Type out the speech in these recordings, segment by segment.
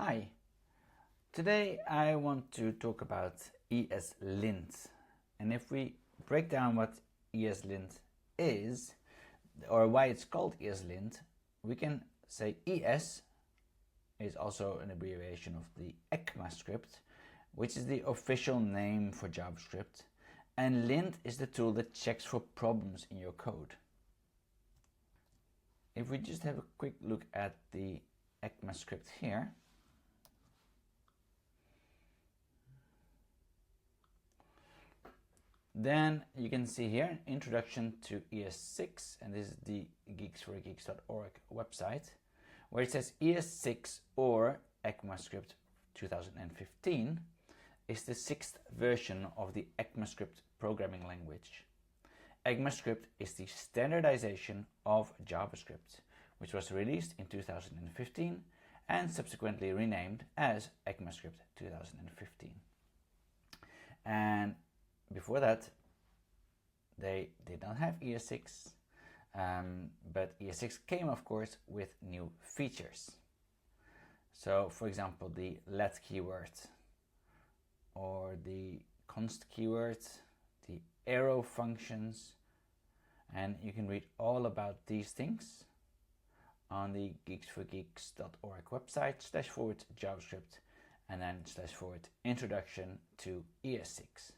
Hi, today I want to talk about ESlint, and if we break down what ESlint is or why it's called ESlint, we can say ES is also an abbreviation of the ECMAScript, which is the official name for JavaScript, and lint is the tool that checks for problems in your code. If we just have a quick look at the ECMAScript here, then you can see here Introduction to ES6, and this is the geeksforgeeks.org website, where it says ES6 or ECMAScript 2015 is the 6th version of the ECMAScript programming language. ECMAScript is the standardization of JavaScript, which was released in 2015 and subsequently renamed as ECMAScript 2015. And before that, they did not have ES6, but ES6 came, of course, with new features. So, for example, the let keyword, or the const keyword, the arrow functions, and you can read all about these things on the geeksforgeeks.org website /JavaScript and then /introduction to ES6.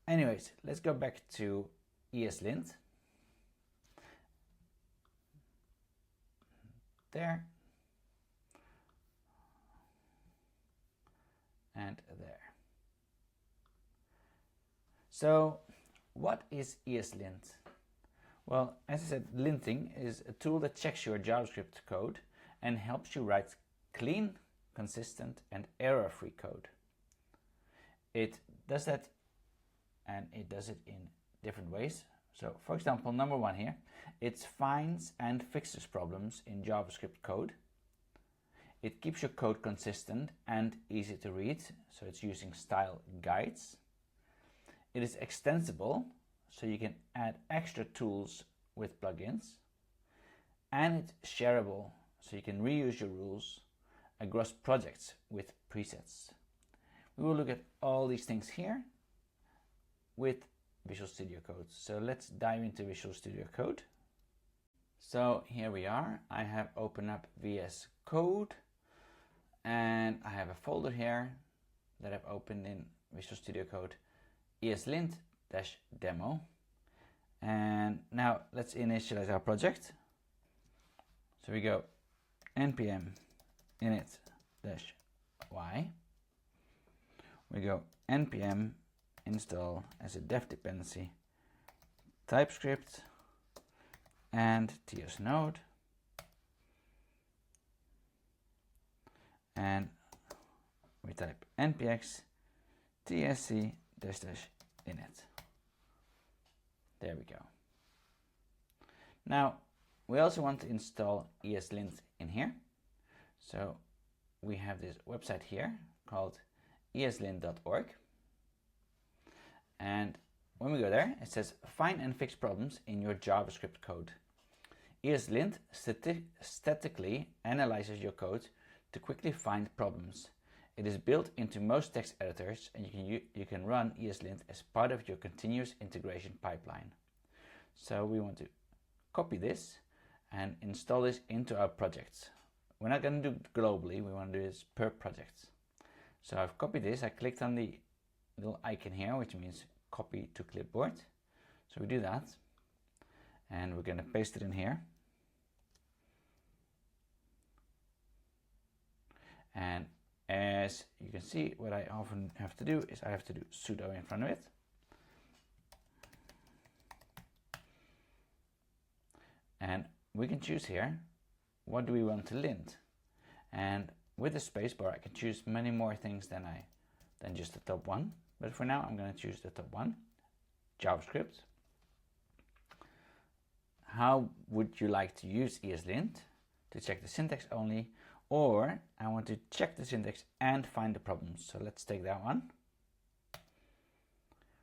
Anyways, let's go back to ESlint. There. And there. So, what is ESlint? Well, as I said, linting is a tool that checks your JavaScript code and helps you write clean, consistent, and error-free code. It does that, and it does it in different ways. So, for example, number one here, it finds and fixes problems in JavaScript code. It keeps your code consistent and easy to read, so it's using style guides. It is extensible, so you can add extra tools with plugins. And it's shareable, so you can reuse your rules across projects with presets. We will look at all these things here with Visual Studio Code. So let's dive into Visual Studio Code. So here we are. I have opened up VS Code, and I have a folder here that I've opened in Visual Studio Code, ESlint-demo. And now let's initialize our project. So we go npm init-y. We go npm install as a dev dependency TypeScript and TS Node, and we type npx tsc --init. There we go. Now we also want to install ESlint in here, so we have this website here called ESlint.org. And when we go there, it says find and fix problems in your JavaScript code. ESlint statically analyzes your code to quickly find problems. It is built into most text editors, and you can run ESlint as part of your continuous integration pipeline. So we want to copy this and install this into our projects. We're not going to do it globally, we want to do this per project. So I've copied this, I clicked on the little icon here, which means copy to clipboard. So we do that, and we're going to paste it in here. And as you can see, what I often have to do is I have to do sudo in front of it. And we can choose here, what do we want to lint? And with the spacebar, I can choose many more things than just the top one. But for now, I'm going to choose the top one, JavaScript. How would you like to use ESlint? To check the syntax only, or I want to check the syntax and find the problems. So let's take that one.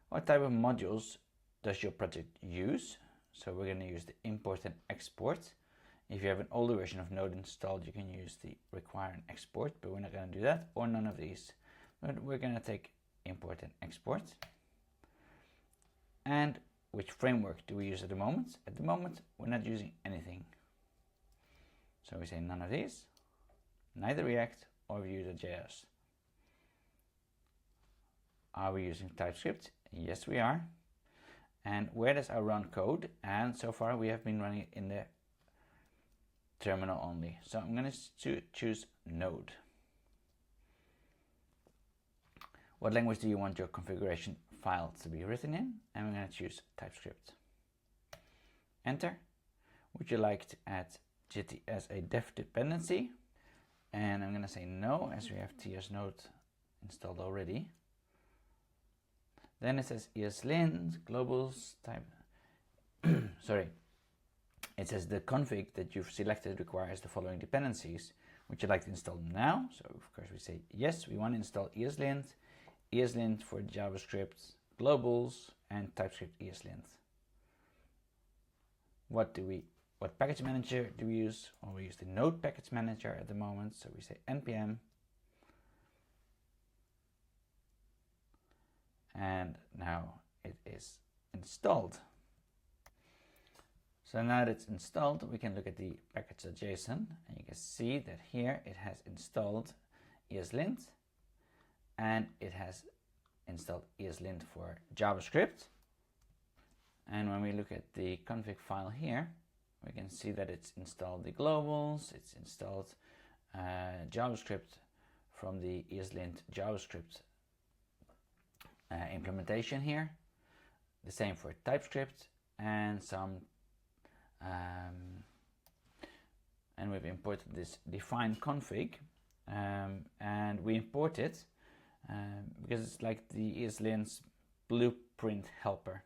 What type of modules does your project use? So we're going to use the import and export If you have an older version of Node installed, you can use the require and export, but we're not going to do that, or none of these. But we're going to take import and export. And which framework do we use at the moment? At the moment, we're not using anything. So we say none of these, neither React or Vue.js. Are we using TypeScript? Yes, we are. And where does our run code? And so far we have been running it in the terminal only. So I'm going to choose Node. What language do you want your configuration file to be written in? And I'm going to choose TypeScript. Enter. Would you like to add Jitty as a dev dependency? And I'm going to say no, as we have TS Node installed already. Then it says ESlint, globals, type. Sorry. It says the config that you've selected requires the following dependencies. Would you like to install them now? So of course we say yes, we want to install ESlint, ESlint for JavaScript, globals, and TypeScript ESlint. What package manager do we use? Well, we use the Node package manager at the moment. So we say npm. And now it is installed. So now that it's installed, we can look at the package.json, and you can see that here it has installed ESlint, and it has installed ESlint for JavaScript. And when we look at the config file here, we can see that it's installed the globals, it's installed JavaScript from the ESlint JavaScript implementation here. The same for TypeScript and some and we've imported this define config, and we import it because it's like the ESlint's blueprint helper.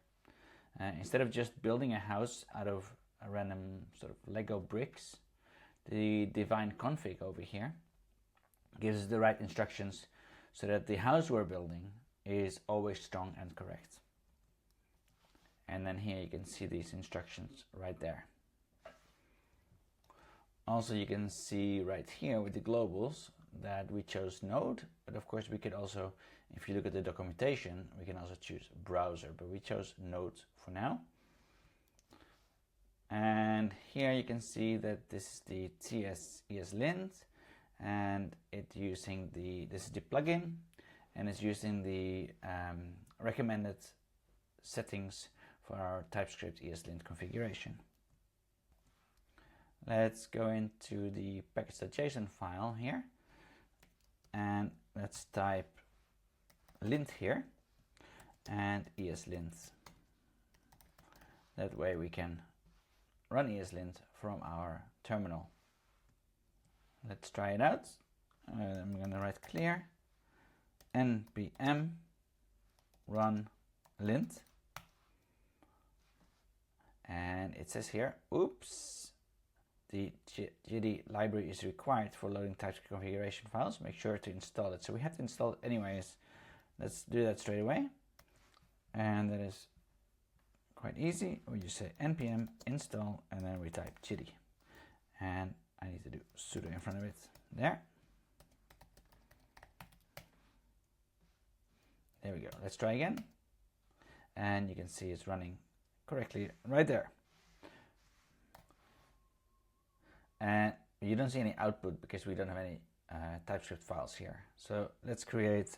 Instead of just building a house out of a random sort of Lego bricks, the define config over here gives us the right instructions so that the house we're building is always strong and correct. And then here you can see these instructions right there. Also, you can see right here with the globals that we chose Node, but of course we could also, if you look at the documentation, we can also choose browser, but we chose Node for now. And here you can see that this is the TS ESlint, and it's using this is the plugin, and it's using the recommended settings for our TypeScript ESlint configuration. Let's go into the package.json file here, and let's type lint here and ESlint. That way we can run ESlint from our terminal. Let's try it out. I'm going to write clear npm run lint, and it says here, oops, the GD library is required for loading TypeScript configuration files. Make sure to install it. So we have to install it anyways. Let's do that straight away, and that is quite easy. We just say npm install, and then we type GD, and I need to do sudo in front of it there. There we go. Let's try again. And you can see it's running correctly right there. And you don't see any output because we don't have any TypeScript files here. So let's create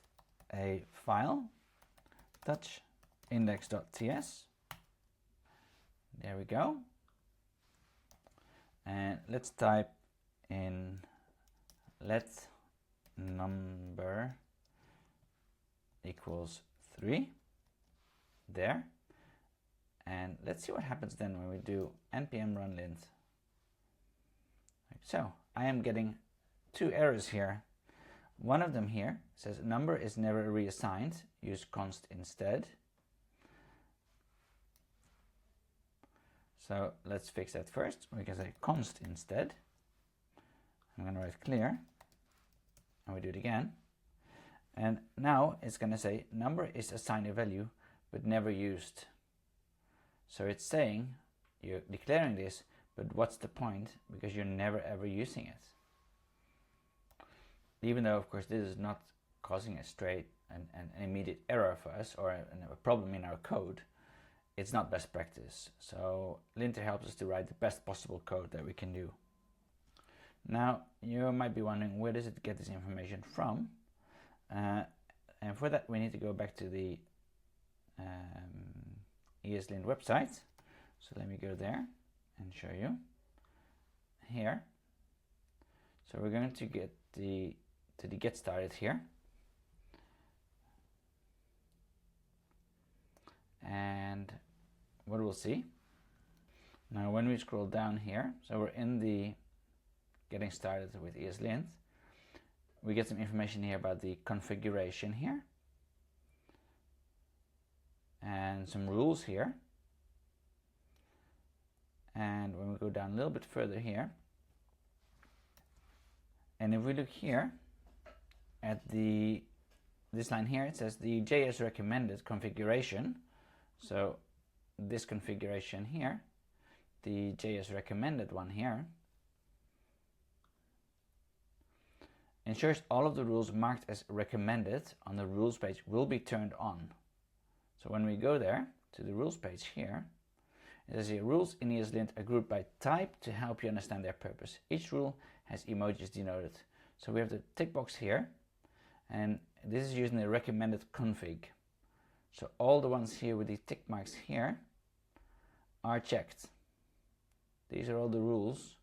a file, touch index.ts. There we go. And let's type in let number equals 3 there, and let's see what happens then when we do npm run lint. Like so, I am getting 2 errors here. One of them here says number is never reassigned, use const instead. So let's fix that first. We can say const instead. I'm going to write clear, and we do it again. And now it's going to say number is assigned a value but never used. So it's saying you're declaring this, but what's the point, because you're never ever using it. Even though of course this is not causing a straight and an immediate error for us or a problem in our code, it's not best practice. So linter helps us to write the best possible code that we can do. Now you might be wondering, where does it get this information from? And for that we need to go back to the ESlint website. So let me go there and show you here. So we're going to get to the get started here, and what we'll see now when we scroll down here, so we're in the getting started with ESlint, we get some information here about the configuration here and some rules here. And when we go down a little bit further here, and if we look here at this line here, it says the JS recommended configuration. So this configuration here, the JS recommended one here, ensures all of the rules marked as recommended on the rules page will be turned on. So when we go there to the rules page here, it says here, rules in ESlint are grouped by type to help you understand their purpose. Each rule has emojis denoted. So we have the tick box here, and this is using the recommended config. So all the ones here with the tick marks here are checked. These are all the rules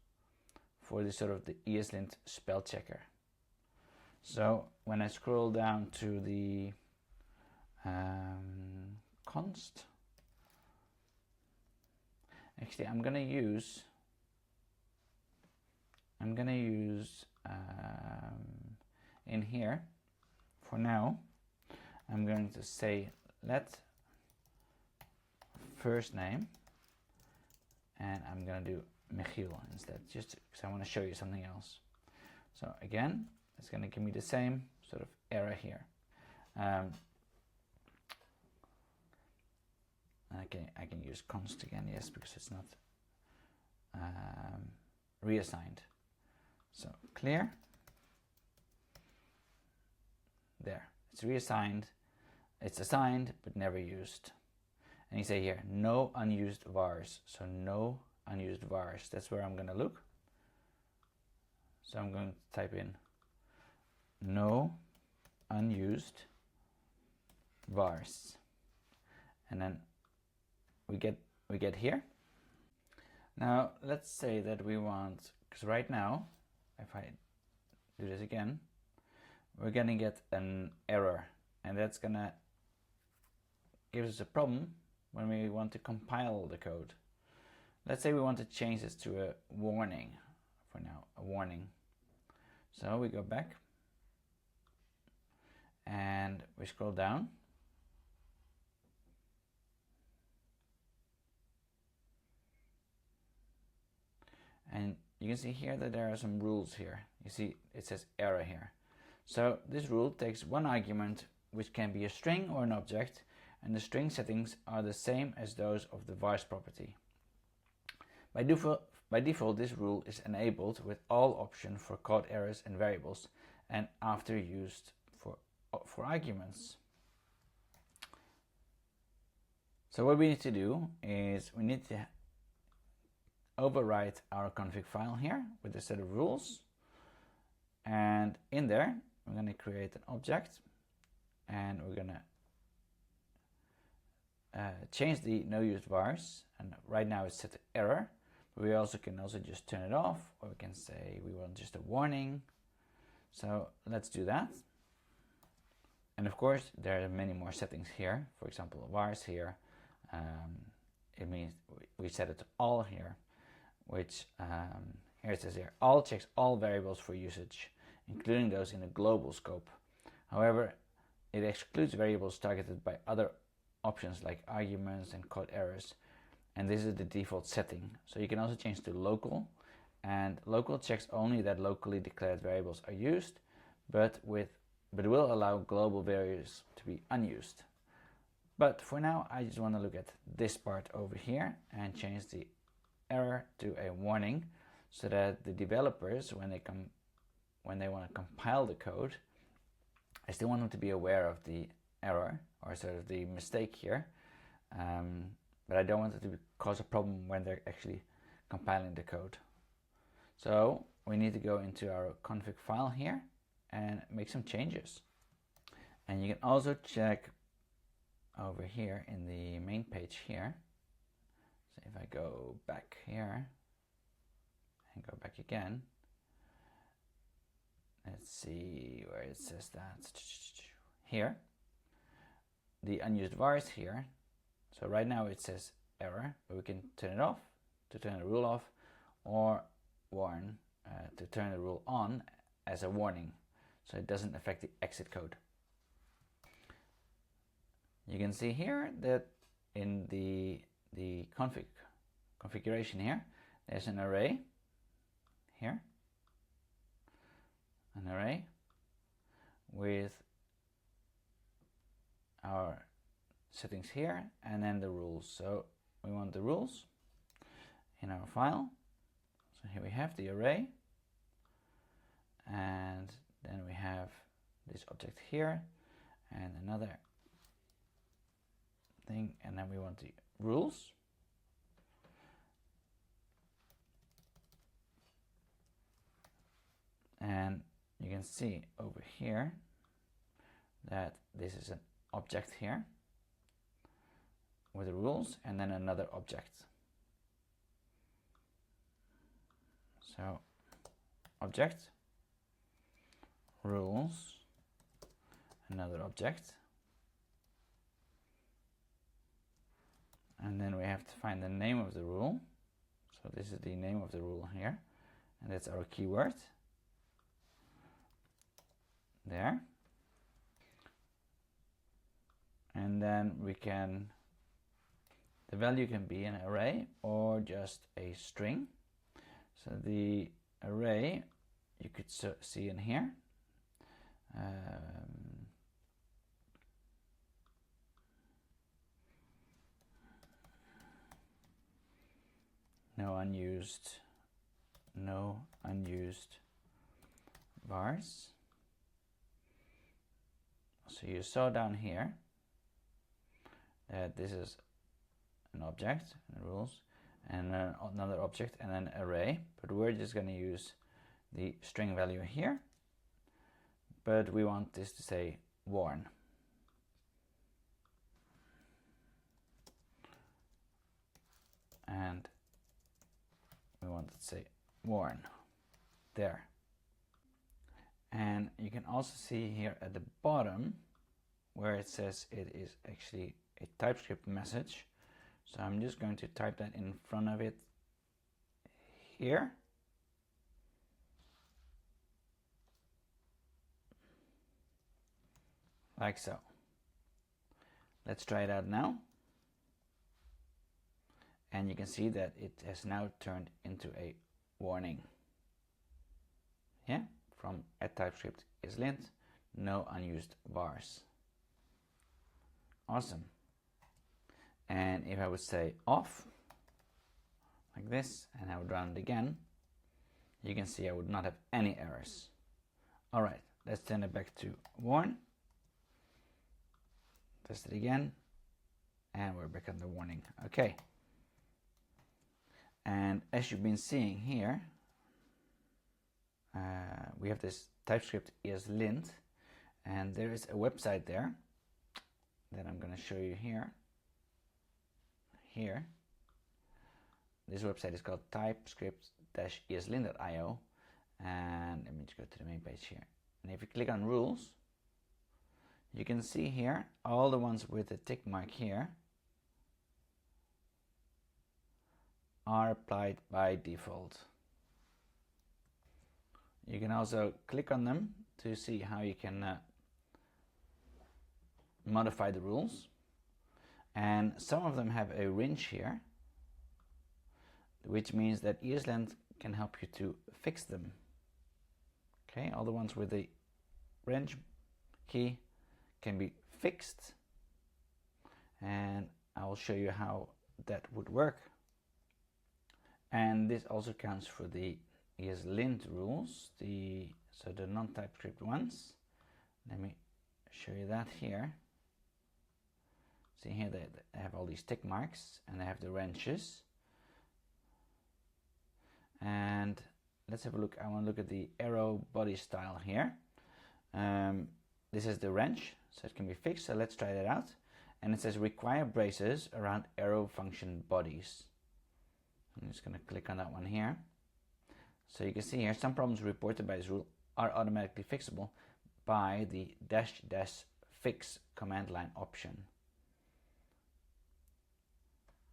for the sort of the ESlint spell checker. So when I scroll down to the const, actually I'm gonna use in here for now, I'm going to say let first name, and I'm gonna do Michiel instead, just because I want to show you something else. So again, it's going to give me the same sort of error here. I can use const again, yes, because it's not reassigned. So clear, there, it's reassigned, it's assigned but never used. And you say here, no unused vars, so no unused vars, that's where I'm going to look. So I'm going to type in no unused vars, and then we get here. Now let's say that we want, because right now if I do this again, we're gonna get an error, and that's gonna give us a problem when we want to compile the code. Let's say we want to change this to a warning for now, a warning. So we go back and we scroll down, and you can see here that there are some rules here. You see it says error here. So this rule takes one argument, which can be a string or an object, and the string settings are the same as those of the vars property. By default, this rule is enabled with all option for code errors and variables, and after used for arguments. So what we need to do is we need to overwrite our config file here with a set of rules, and in there we're going to create an object, and we're going to change the no used vars, and right now it's set to error, but we can also just turn it off, or we can say we want just a warning. So let's do that. And of course there are many more settings here. For example, vars here, it means we set it to all here, which here it says here, all checks all variables for usage, including those in a global scope. However, it excludes variables targeted by other options like arguments and code errors, and this is the default setting. So you can also change to local, and local checks only that locally declared variables are used, but will allow global variables to be unused. But for now I just want to look at this part over here and change the error to a warning, so that the developers, when they want to compile the code, I still want them to be aware of the error, or sort of the mistake here, but I don't want it to cause a problem when they're actually compiling the code. So we need to go into our config file here and make some changes. And you can also check over here in the main page here. So if I go back here and go back again, let's see where it says that. Here, the unused vars here. So right now it says error, but we can turn it off to turn the rule off, or warn to turn the rule on as a warning, so it doesn't affect the exit code. You can see here that in the configuration here, there's an array here, an array with our settings here, and then the rules. So we want the rules in our file. So here we have the array, and then we have this object here and another thing, and then we want the rules. And you can see over here that this is an object here with the rules, and then another object. So object, rules, another object, and then we have to find the name of the rule. So this is the name of the rule here, and that's our keyword there. And then the value can be an array or just a string. So the array you could see in here. No unused vars. So you saw down here that this is an object and rules, and another object and an array, but we're just going to use the string value here, but we want this to say warn. And we want it to say warn there. And you can also see here at the bottom where it says it is actually a TypeScript message. So I'm just going to type that in front of it here. Like so. Let's try it out now. And you can see that it has now turned into a warning. Yeah, from @TypeScript ESlint, no unused vars. Awesome. And if I would say off, like this, and I would run it again, you can see I would not have any errors. All right, let's turn it back to warn. Test it again, and we're back on the warning. Okay. And as you've been seeing here, we have this TypeScript ESlint, and there is a website there that I'm going to show you here. This website is called typescript-eslint.io, and let me just go to the main page here. And if you click on rules, you can see here all the ones with the tick mark here are applied by default. You can also click on them to see how you can modify the rules. And some of them have a wrench here, which means that ESlint can help you to fix them. Okay, all the ones with the wrench key can be fixed, and I will show you how that would work. And this also counts for the ESlint rules, so the non-TypeScript ones. Let me show you that here. See here they have all these tick marks and they have the wrenches. And let's have a look. I want to look at the arrow body style here. This is the wrench, so it can be fixed. So let's try that out. And it says require braces around arrow function bodies. I'm just going to click on that one here. So you can see here some problems reported by this rule are automatically fixable by the --fix command line option.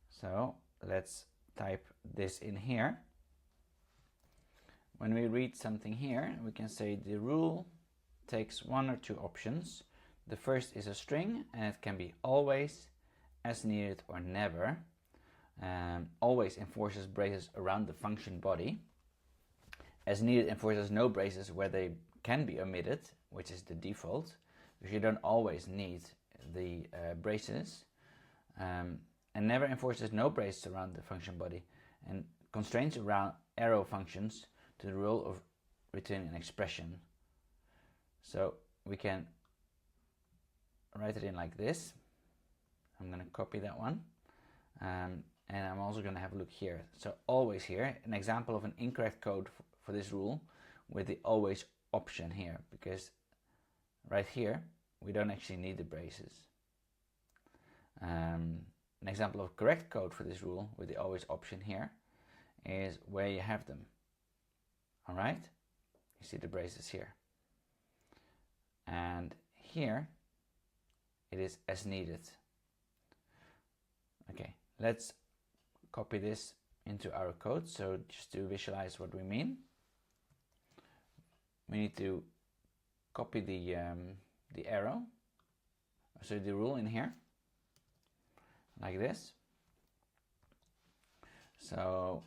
So let's type this in here. When we read something here, we can say the rule takes one or two options. The first is a string, and it can be always, as needed, or never. Always enforces braces around the function body. As needed enforces no braces where they can be omitted, which is the default, because you don't always need the braces. And never enforces no braces around the function body, and constrains around arrow functions to the rule of returning an expression. So we can write it in like this. I'm going to copy that one. And I'm also going to have a look here. So always here, an example of an incorrect code for this rule with the always option here, because right here we don't actually need the braces. An example of correct code for this rule with the always option here is where you have them. Alright, you see the braces here. And here it is as needed. Okay, let's copy this into our code. So just to visualize what we mean, we need to copy the arrow, so the rule in here, like this. So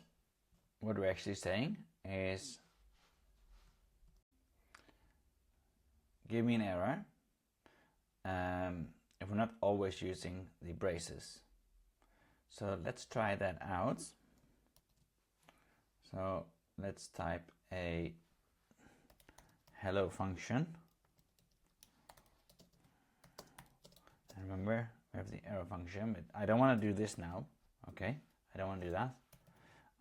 what we're actually saying is, give me an error if we're not always using the braces. So let's try that out. So let's type a hello function. And remember, we have the arrow function, but I don't want to do this now. Okay, I don't want to do that.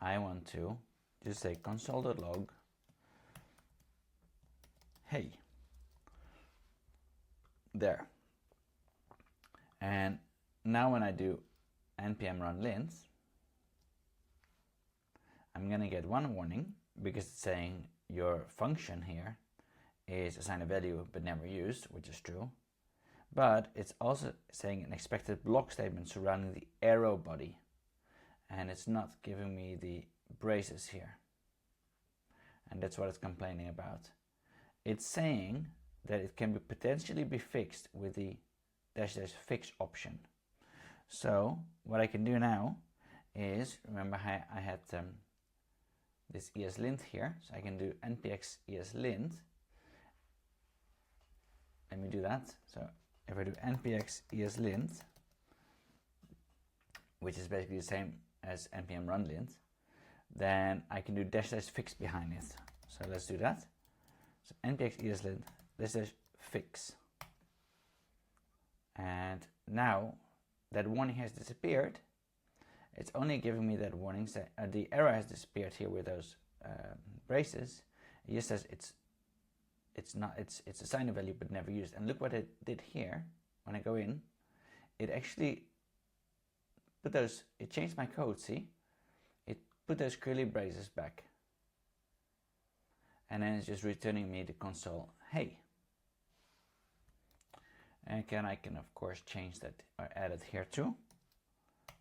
I want to just say console.log hey. There. And now when I do npm run lint, I'm going to get one warning because it's saying your function here is assign a value but never used, which is true. But it's also saying an expected block statement surrounding the arrow body, and it's not giving me the braces here. And that's what it's complaining about. It's saying that it can potentially be fixed with the --fix option. So what I can do now is, remember I had this ESlint here, so I can do npx ESlint. Let me do that. So if I do npx ESlint, which is basically the same as npm run lint, then I can do --fix behind it. So let's do that. So npx ESlint --fix. And now that warning has disappeared. It's only giving me that warning that the error has disappeared here with those braces. It just says it's assigned a value but never used. And look what it did here. When I go in, it actually put those, it changed my code, see? It put those curly braces back. And then it's just returning me the console, hey. And I can of course change that or add it here too.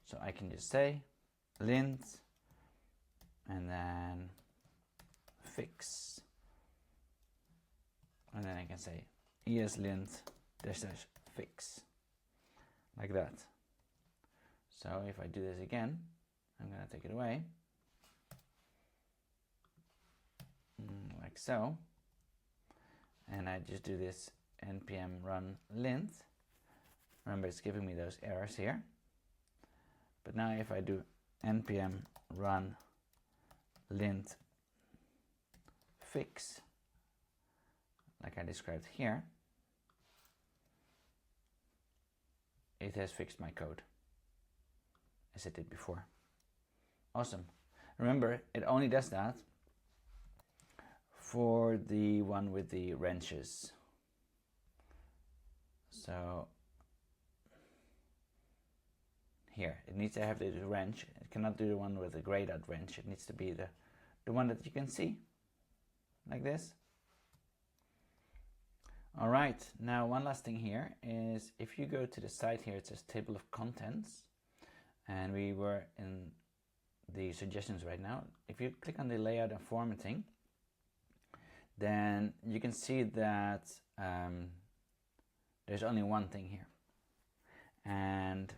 So I can just say lint and then fix. And then I can say ESlint --fix. Like that. So if I do this again, I'm going to take it away. Like so. And I just do this npm run lint. Remember, it's giving me those errors here. But now if I do npm run lint fix, like I described here, it has fixed my code as it did before. Awesome. Remember, it only does that for the one with the wrenches. So here, it needs to have the wrench. It cannot do the one with the grayed out wrench. It needs to be the one that you can see, like this. All right, now one last thing here is if you go to the side here, it says table of contents, and we were in the suggestions right now. If you click on the layout and formatting, then you can see that there's only one thing here. And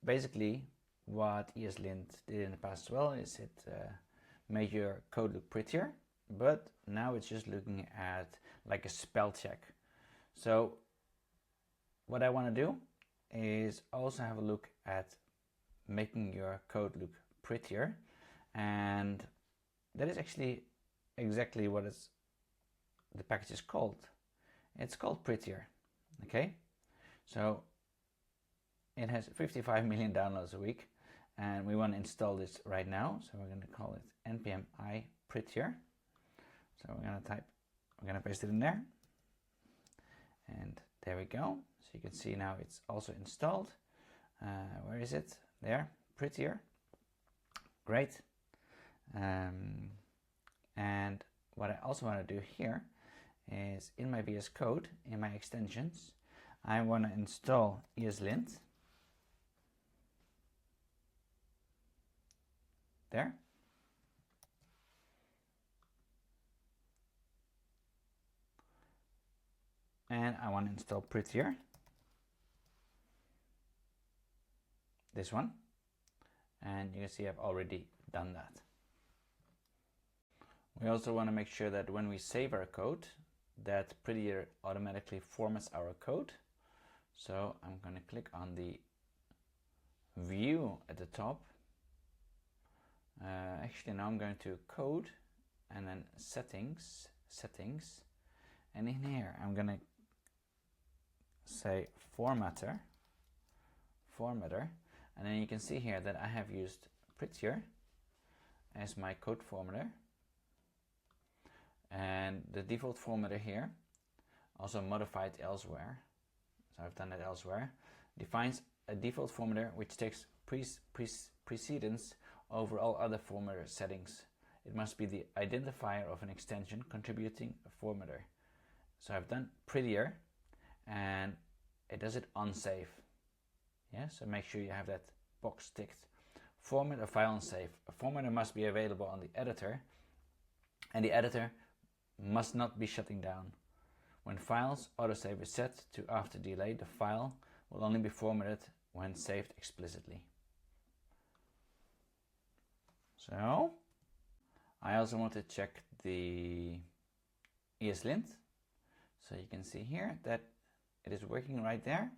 basically what ESlint did in the past as well is it made your code look prettier, but now it's just looking at like a spell check. So what I want to do is also have a look at making your code look prettier, and that is actually exactly what the package is called. It's called Prettier. Okay, so it has 55 million downloads a week, and we want to install this right now. So we're going to call it npm I Prettier. So we're going to paste it in there, and there we go. So you can see now it's also installed. Where is it? There, Prettier. Great. And what I also want to do here is in my VS Code, in my extensions, I want to install ESlint. There. And I want to install Prettier. This one. And you can see I've already done that. We also want to make sure that when we save our code, that Prettier automatically formats our code. So I'm going to click on the view at the top. Actually, now I'm going to code and then settings, and in here I'm going to say formatter, and then you can see here that I have used Prettier as my code formatter. And the default formatter here, also modified elsewhere, so I've done that elsewhere, defines a default formatter which takes precedence over all other formatter settings. It must be the identifier of an extension contributing a formatter. So I've done Prettier, and it does it on save. Yeah, so make sure you have that box ticked. Format a file on save. A formatter must be available on the editor, and the editor must not be shutting down. When files autosave is set to after delay, the file will only be formatted when saved explicitly. So I also want to check the ESlint. So you can see here that it is working right there.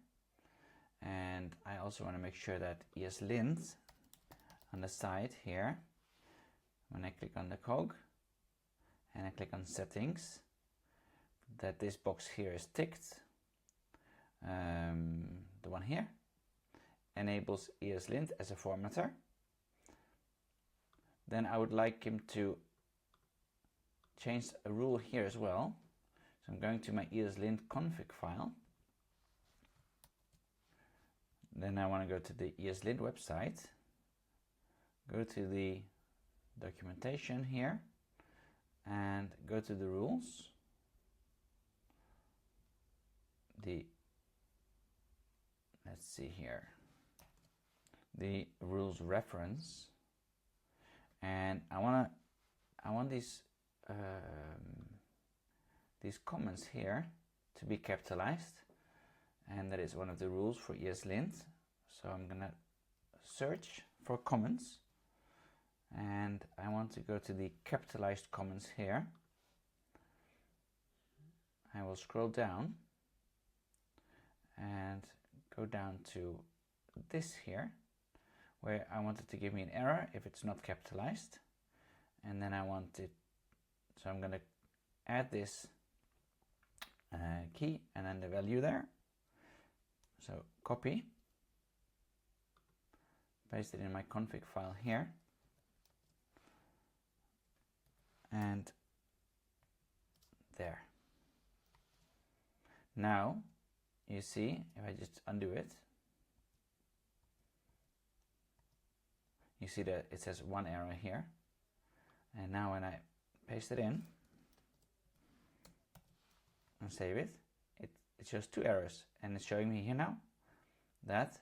And I also want to make sure that ESlint on the side here, when I click on the cog and I click on settings, that this box here is ticked. The one here enables ESlint as a formatter. Then I would like him to change a rule here as well. So I'm going to my ESlint config file. Then I want to go to the ESlint website, go to the documentation here, and go to the rules. Let's see here, the rules reference, and I want these comments here to be capitalized, and that is one of the rules for ESlint. So I'm gonna search for comments, and I want to go to the capitalized comments here. I will scroll down and go down to this here, where I want it to give me an error if it's not capitalized. and then I want it, so I'm going to add this key and then the value there. So copy, paste it in my config file here, and there. Now you see, if I just undo it, you see that it says one error here, and now when I paste it in and save it, it shows 2 errors, and it's showing me here now that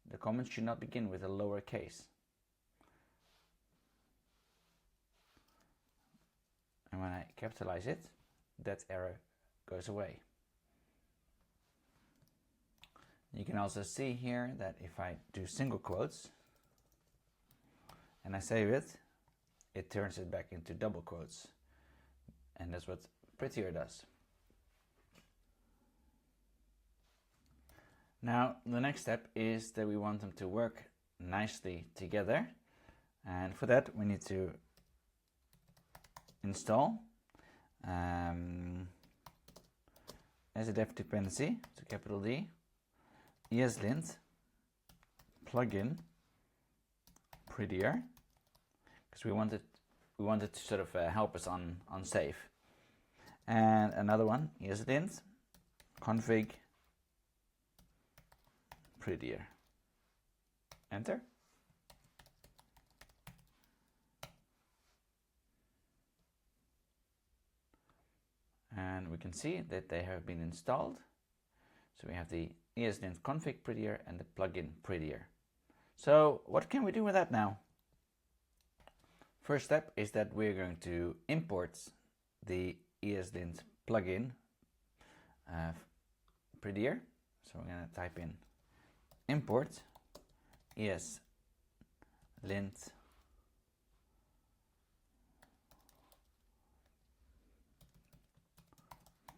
the comment should not begin with a lowercase. And when I capitalize it, that error goes away. You can also see here that if I do single quotes and I save it, it turns it back into double quotes. And that's what Prettier does. Now, the next step is that we want them to work nicely together. And for that, we need to install as a dev dependency, so capital D, ESlint plugin Prettier, because we wanted to sort of help us on save. And another one, ESlint config Prettier. Enter. And we can see that they have been installed. So we have the ESlint config Prettier and the plugin Prettier. So what can we do with that now? First step is that we're going to import the ESlint plugin Prettier. So we're going to type in import ESlint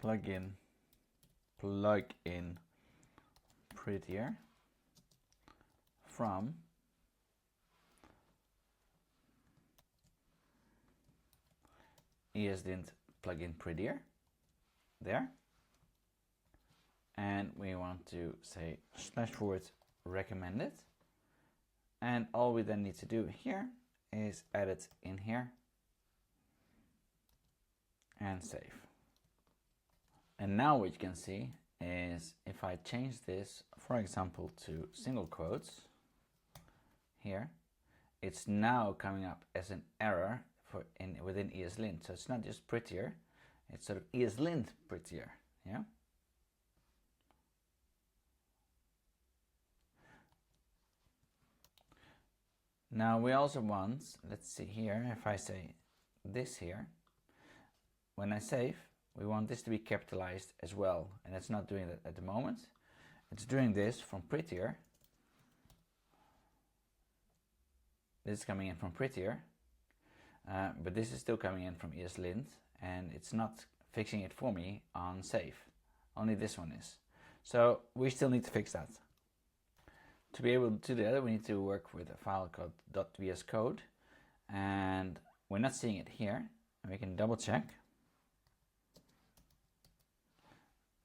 plugin Prettier from ESlint plugin Prettier there, and we want to say / recommended, and all we then need to do here is add it in here and save. And now what you can see is if I change this, for example, to single quotes here, it's now coming up as an error within ESlint. So it's not just Prettier, it's sort of ESlint Prettier, yeah? Now we also want, let's see here, if I say this here, when I save, we want this to be capitalized as well, and it's not doing that at the moment. It's doing this from Prettier. This is coming in from Prettier, but this is still coming in from ESlint, and it's not fixing it for me on save. Only this one is. So we still need to fix that. To be able to do that, we need to work with a file called .vscode, and we're not seeing it here, and we can double check.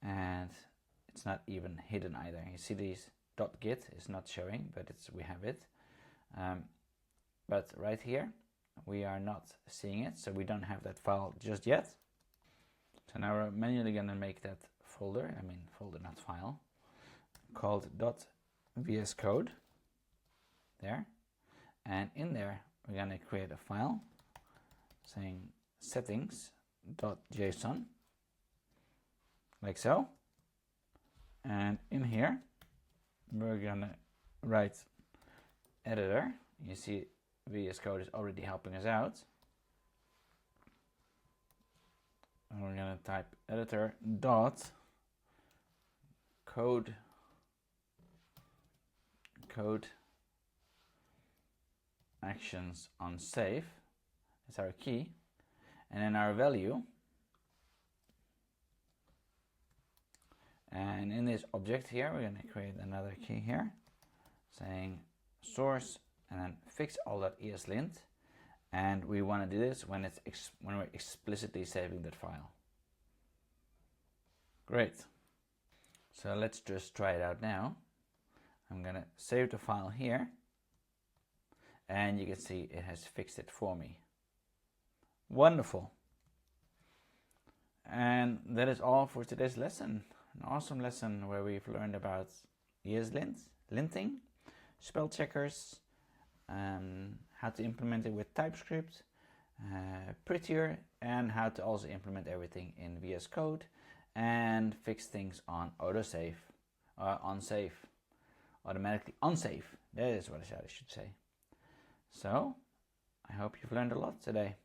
And it's not even hidden either. You see these .git is not showing, but we have it. But right here, we are not seeing it, so we don't have that file just yet. So now we're manually going to make that folder, not file, called .vscode there. And in there, we're going to create a file saying settings.json, like so. And in here, we're going to write editor. You see VS Code is already helping us out. And we're going to type editor dot code actions on save. That's our key. And then our value. And in this object here, we're going to create another key here saying source and then fix all that ESlint. And we want to do this when we're explicitly saving that file. Great. So let's just try it out now. I'm going to save the file here. And you can see it has fixed it for me. Wonderful. And that is all for today's lesson. An awesome lesson where we've learned about ESlint, linting, spell checkers, how to implement it with TypeScript, Prettier, and how to also implement everything in VS Code and fix things on autosave, unsafe, automatically unsafe. That is what I should say. So, I hope you've learned a lot today.